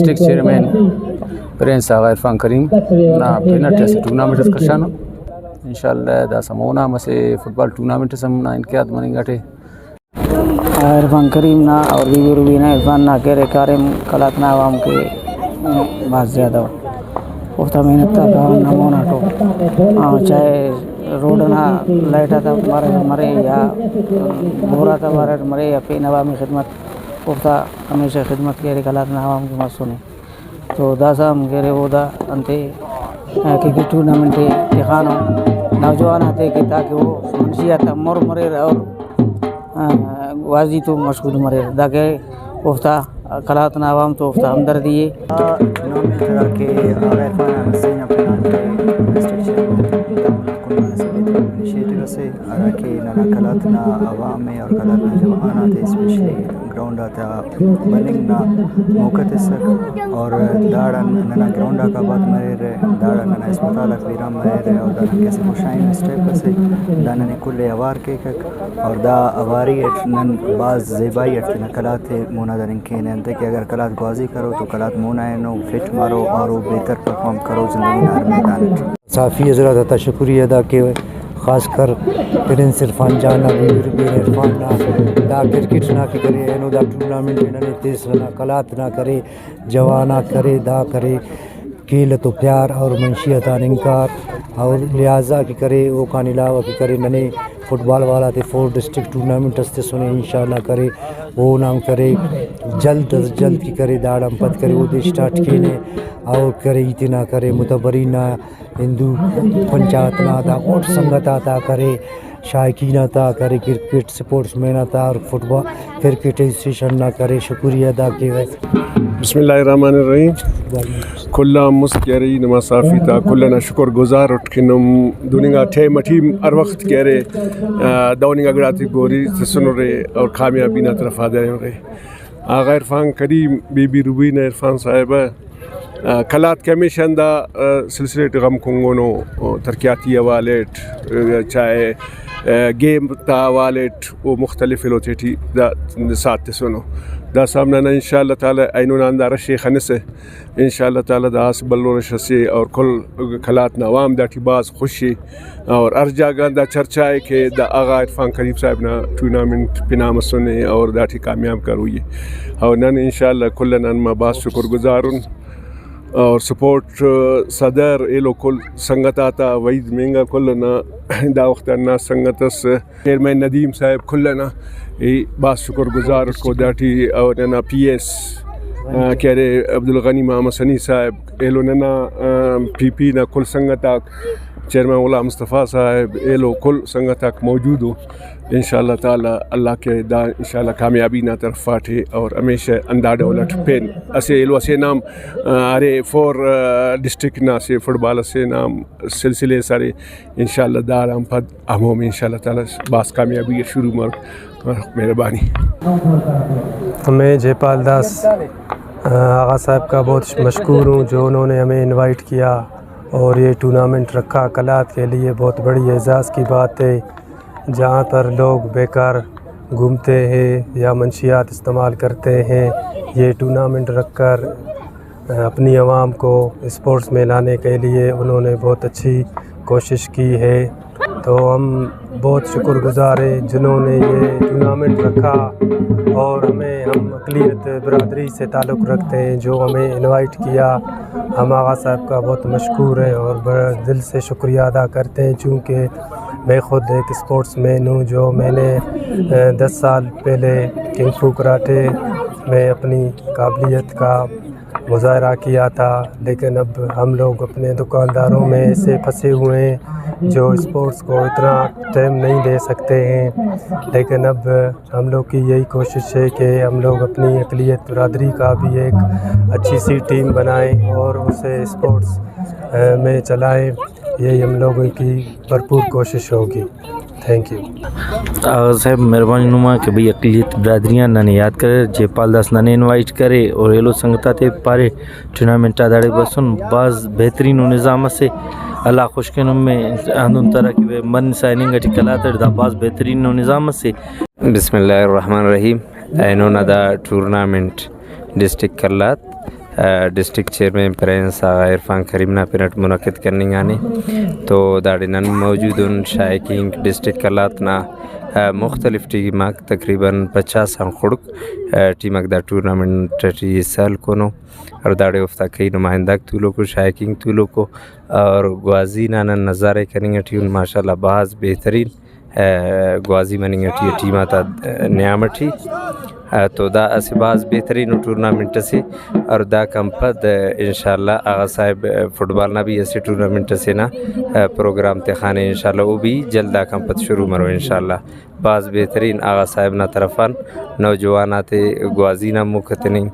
district chairman Prince Aga Irfan Karim na penalty se tournament kashano inshallah da samona mase football tournament samna inke admani gate Irfan Karim na और भी ना इरफान ना के कारिम कलात ना आवाम के बात ज़्यादा उतना मेहनत का नमूना तो चाहे रोड ना लाइट आता मरे या बोरा था मरे या पे नवामी खिदमत उतना हमेशा खिदमत के कलात ना आवाम की मत सुने तो दासा हम कह रहे वो दा अंते क्रिकेट टूर्नामेंट के खानों नौजवान आते कि ताकि वो मंशियात मर मरे और वाजी तो मशहूर मरे दाके उफ्ता कलात ना आवाम तो उफ्ता हमदर्दी है के इनिशिएटिव से कि नना कलात ना आवाम में और कलात ना जवान आते स्पेशली ग्राउंड आता बनिंग ना मौका तसक और दाड़ा नना ग्राउंड का बात मरे दाड़ा नना अस्पताल अखीराम मरे और दाना कैसे खुशाइन स्टेप से दाना ने कुल अवार के और दा अवारी नन बाज ज़ेबाई न कलात मोना दरिन के ने कि अगर कलात गवाजी करो तो कलात मोना है नो फिट मारो और वो बेहतर परफॉर्म करो ज़िंदगी नार मैदान साफ़ी हज़रत का शुक्रिया अदा के ख़ास कर प्रिंस इरफान जाना इरफान ना दा क्रिकेट ना की करे एनो दा टूर्नामेंट इन्होंने तेज ना कलात ना करे जवाना करे दा करे खेल तो प्यार और मंशियत इनकार और लिहाजा की करे वो का अलावा की करे नने फुटबॉल वाला थे 4 डिस्ट्रिक्ट टूर्नामेंट हस्ते सुने इंशाल्लाह करे वो नाम करे जल्द अज जल्द की करे दाड़म पत करे वो दे स्टार्ट खेने और करे इतना करे मुतबरीना हिंदू पंचायत ना था और संगत आता करे शायकीन आता करे क्रिकेट स्पोर्ट्स मैन आता और फुटबॉल क्रिकेट एसोसिएशन ना करे शुक्रिया अदा के बिस्मिल्लाहिर्रहमानिर्रहीम कुल्ला मुस्करी नमा साफ़ी था कुल्ला शुक्र गुजार उठकिनम दुनिया ठे मठी हर वक्त कह रहे दौनिया गड़ाती गोरी से सुन रहे और कामयाबी ना तरफ आदे रहे आगा इरफान करीम बीबी रुबीना इरफान साहिबा कलात के हमेशा अंदा सिलसिले गम कुंगोनो तरक्याती वालेट चाहे गेम ता वालेट वो मुख्तलिफ होते थी साथ सुनो دا سامنا इंशाल्लाह ताला आइनुन अंदार शेख हनसे इंशाल्लाह ताला दास बल्लोर शसे और कुल खलात नवाम दाटी बाज खुशी और हर जगह दा चर्चा है कि दा आगा इरफान करीम साहब ना टूर्नामेंट पिनाम सुने और दाटी कामयाब करूँगी और नन इंशाल्लाह कुल नन मैं बास शुक्रगुजारुन और सपोर्ट सदर एलो कुल संगत आता वहीद महंगा कुल ना दा वक्त ना संगत चेयरमैन नदीम साहब कुल ना बास शुक्रगुजार को दाटी और ना PS कह रहे अब्दुल गनी मोहम्मद सनी साहब एलो ना PP ना कुल संगत चेयरमैन उला मुस्तफ़ा साहब एलो कुल संगत मौजूद हो इंशाल्लाह ताला अल्लाह के दा इंशाल्लाह कामयाबी ना तरफ फाटे और हमेशा अंदाज़ उलट पेन ऐसे एलो ऐसे नाम अरे 4 डिस्ट्रिक्ट ना से फुटबॉल से नाम सिलसिले सारे इंशाल्लाह दार हम पद हम इंशाल्लाह ताला बास कामयाबी शुरू मर मेहरबानी। मैं जयपाल दास आगा साहब का बहुत मशकूर हूँ जो उन्होंने हमें इनवाइट किया और ये टूर्नामेंट रखा कलात के लिए बहुत बड़ी एजाज़ की बात है जहाँ पर लोग बेकार घूमते हैं या मंशियात इस्तेमाल करते हैं ये टूर्नामेंट रखकर अपनी आवाम को स्पोर्ट्स में लाने के लिए उन्होंने बहुत अच्छी कोशिश की है तो हम बहुत शुक्रगुजार हैं जिन्होंने ये टूर्नामेंट रखा और हम अक़लियत बरादरी से ताल्लुक़ रखते हैं जो हमें इनवाइट किया हम आगा साहब का बहुत मशकूर हैं और बड़ा दिल से शुक्रिया अदा करते हैं चूँकि मैं ख़ुद एक स्पोर्ट्स मैन हूँ जो मैंने 10 साल पहले किंग फू कराटे में अपनी काबिलियत का मुज़ाहरा किया था लेकिन अब हम लोग अपने दुकानदारों में ऐसे फंसे हुए हैं जो स्पोर्ट्स को इतना टाइम नहीं दे सकते हैं लेकिन अब हम लोग की यही कोशिश है कि हम लोग अपनी अक़लियत बरादरी का भी एक अच्छी सी टीम बनाएं और उसे स्पोर्ट्स में चलाएं यही हम लोगों की भरपूर कोशिश होगी। थैंक यू साहब मेहरबानी नुमा कि भाई अक़लियत बरादरियाँ नाने याद करे जयपाल दास नाने इनवाइट करे और एलो संगता थे पारे टूर्नामेंट आदाड़े बसुन बाज बेहतरीन निज़ाम से अल्लाह खुशकिन में अंदुन तरह की मन साइनिंग अटी कलातर दा बाज बेहतरीन निज़ाम से बिस्मिल्लाहिर्रहमानिर्रहीम ऐनो नदा tournament district Kalat district chairman prince Agha Irfan Karim نا پینٹ منعقد کرنے آنے تو داڑینن موجود ان شائقین ڈسٹرکٹ کلات نا مختلف ٹیمک تقریباً 50 خڑک ٹیمک دا ٹورنامنٹ ٹی سال کنو اور داڑے افتا کئی نمائندک تولو کو شائقین تولو کو اور گوازی نانا نظارے کریں ٹی ان ماشاءاللہ بعض بہترین گوازی منیں ٹی ٹیمہ تا نعمت ہی تو دا اسے بعض بہترین ٹورنامنٹ سے اور دا کم پد انشاءاللہ آغا صاحب فٹ بال نا بھی ایسے ٹورنامنٹ سے نا پروگرام تخانے انشاءاللہ وہ بھی جلد دا کم پد شروع مرو انشاءاللہ بعض بہترین آغا صاحب نا طرفان نوجوانات گوازی نا مکتنیں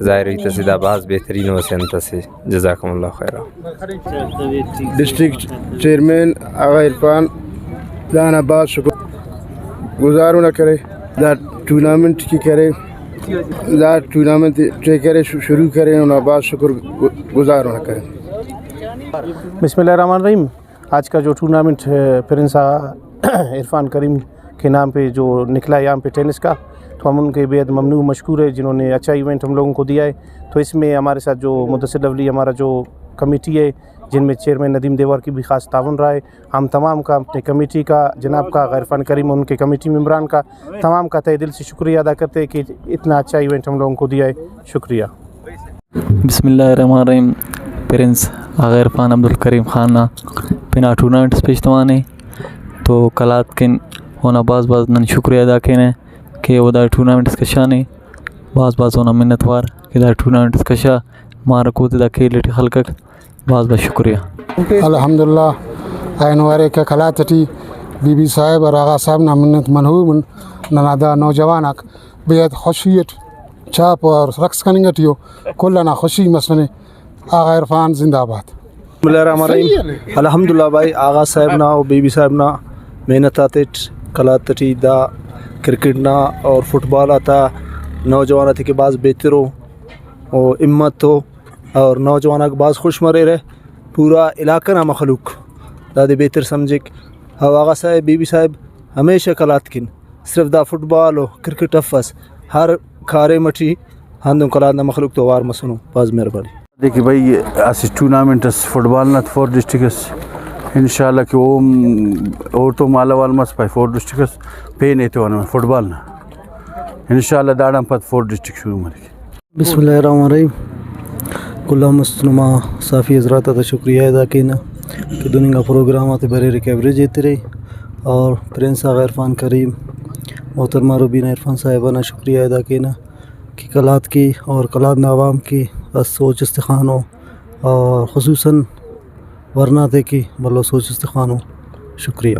ظاہر ہوئی تسیدہ بعض بہترین ہو سنتا سے جزاکم اللہ خیرہ. ڈسٹرکٹ چیئرمین آغا عرفان دانا بعض شکر گزاروں نہ کرے دا ٹورنامنٹ کی کرے دا ٹورنامنٹ چے کرے شروع کرے انہیں بعض شکر گزاروں نہ کرے. بسم اللہ الرحمن الرحیم. آج کا جو ٹورنامنٹ پرنس عرفان کریم کے نام پہ جو نکلا یہاں پہ ٹینس کا تو ہم ان کے بےحد ممنون مشکور ہے جنہوں نے اچھا ایونٹ ہم لوگوں کو دیا ہے. تو اس میں ہمارے ساتھ جو مدثر لولی ہمارا جو کمیٹی ہے جن میں چیئرمین ندیم دیوار کی بھی خاص تعاون رہا ہے. ہم تمام کا اپنے کمیٹی کا جناب کا عرفان کریم ان کے کمیٹی ممبران کا تمام کا تہ دل سے شکریہ ادا کرتے ہیں کہ اتنا اچھا ایونٹ ہم لوگوں کو دیا ہے. شکریہ. بسم اللہ الرحمن الرحیم. پرنس آغا عرفان عبدالکریم خان نا پنا ٹورنامنٹ پیشتوانے تو کلات کن ہونا بعض نن شکریہ ادا کینے کہ وہ دا ٹورنامنٹس کشانے بعض ہونا منتوار کہ دا ٹورنامنٹس کشا مارا کو دا کھیلٹ خلقک بعض شکریہ. الحمدللہ اینوارے کا کلاتٹی بی بی صاحب اور آغا صاحب نا منت منہوم ننادا نوجوانک بےحد خوشیت چھاپ اور رقص کنگٹیو کلنا خوشی مسنے آغا عرفان زندہ آباد. بسم اللہ الرحمن الرحیم. الحمدللہ بھائی آغا صاحب نا اور بی بی صاحب نا محنت آتے کلاتٹی دا کرکٹ نا اور فٹ بال آتا نوجوان تھے کہ بعض بہتر ہو اور امت ہو اور نوجوان کے بعض خوش مرے رہے پورا علاقہ نا مخلوق دادے بہتر سمجھے اور آغا صاحب بی بی صاحب ہمیشہ کلات کن صرف دا فٹ بال ہو کرکٹ افس ہر کھارے مٹھی ہندوں کلات نا مخلوق تو وار مسنو بعض مہربانی. دیکھیے بھائی اس ٹورنامنٹس فٹ بال نہ 4 ڈسٹرکس انشاءاللہ کہ وہ اور تو مالا وال مس پائے 4 ڈسٹرکس پے نہیں تو فٹ بال نہ انشاءاللہ داڑم پت 4 ڈسٹرک شروع مرے. بسم اللہ الرحمن الرحیم. کلہ مستنما صافی حضرات کا شکریہ ادا کینا کہ دنیا پروگرامات برے کوریج دیتے رہے اور پرنس آغا عرفان کریم محترمہ روبینہ عرفان صاحبانہ شکریہ ادا کینا کہ کلات کی اور کلات عوام کی سوچ استخوان ہو اور خصوصاً ورنہ تھے کہ بلو سوچ استخوان ہو. شکریہ.